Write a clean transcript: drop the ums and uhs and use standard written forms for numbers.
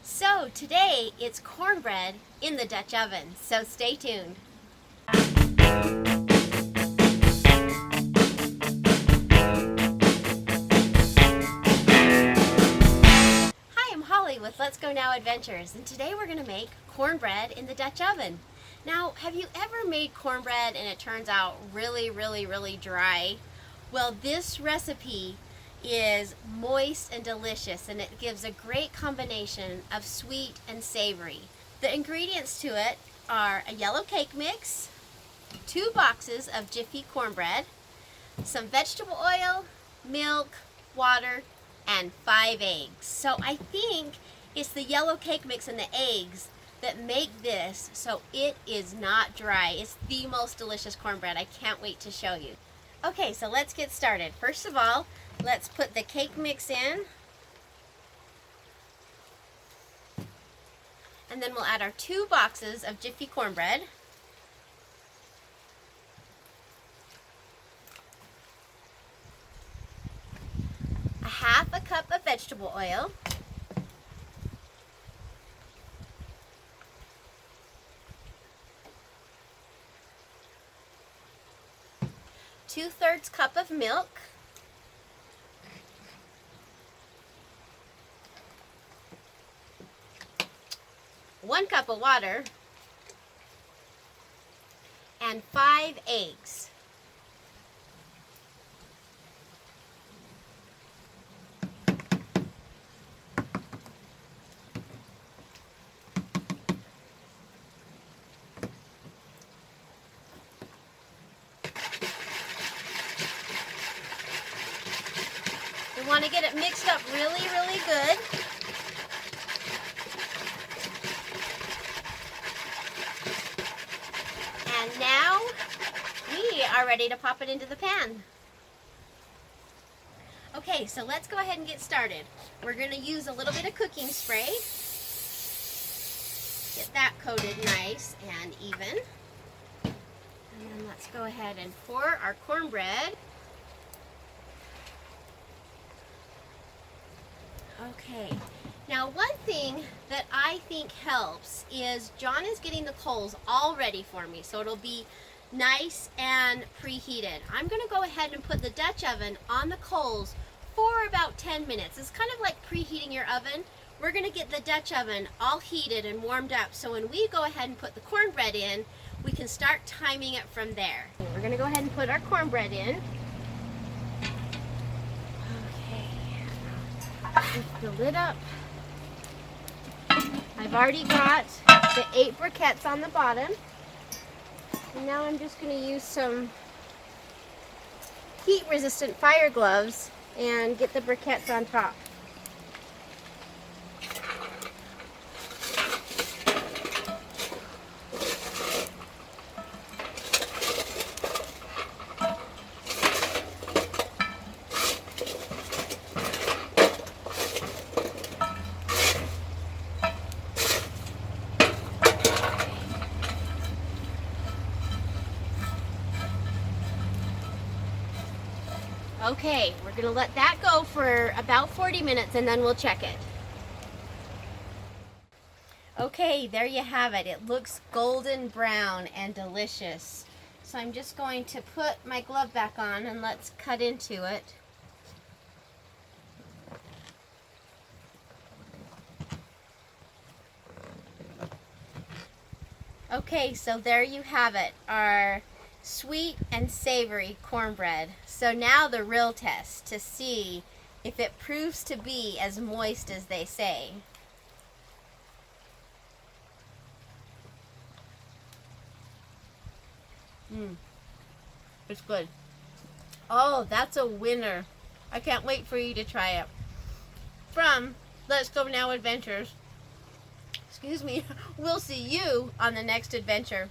So today it's cornbread in the Dutch oven, so stay tuned. Hi, I'm Holly with Let's Go Now Adventures, and today we're going to make cornbread in the Dutch oven. Now, have you ever made cornbread and it turns out really dry? Well, this recipe is moist and delicious, and it gives a great combination of sweet and savory. The ingredients to it are a yellow cake mix, 2 boxes of Jiffy cornbread, some vegetable oil, milk, water, and 5 eggs. So I think it's the yellow cake mix and the eggs that make this so it is not dry. It's the most delicious cornbread. I can't wait to show you. Okay, so let's get started. First of all, let's put the cake mix in. And then we'll add our 2 boxes of Jiffy cornbread. A half a cup of vegetable oil. 2/3 cup of milk. 1 cup of water. And 5 eggs. We want to get it mixed up really good. And now we are ready to pop it into the pan. Okay, so let's go ahead and get started. We're going to use a little bit of cooking spray. Get that coated nice and even. And then let's go ahead and pour our cornbread. Okay, now one thing that I think helps is John is getting the coals all ready for me, so it'll be nice and preheated. I'm going to go ahead and put the Dutch oven on the coals for about 10 minutes. It's kind of like preheating your oven. We're going to get the Dutch oven all heated and warmed up, so when we go ahead and put the cornbread in, we can start timing it from there. We're going to go ahead and put our cornbread in. Lift the lid up. I've already got the 8 briquettes on the bottom. And now I'm just going to use some heat-resistant fire gloves and get the briquettes on top. Okay, we're going to let that go for about 40 minutes and then we'll check it. Okay, there you have it. It looks golden brown and delicious. So I'm just going to put my glove back on and let's cut into it. Okay, so there you have it, our sweet and savory cornbread. So now the real test to see if it proves to be as moist as they say. It's good. Oh, that's a winner. I can't wait for you to try it. From Let's Go Now Adventures. Excuse me. We'll see you on the next adventure.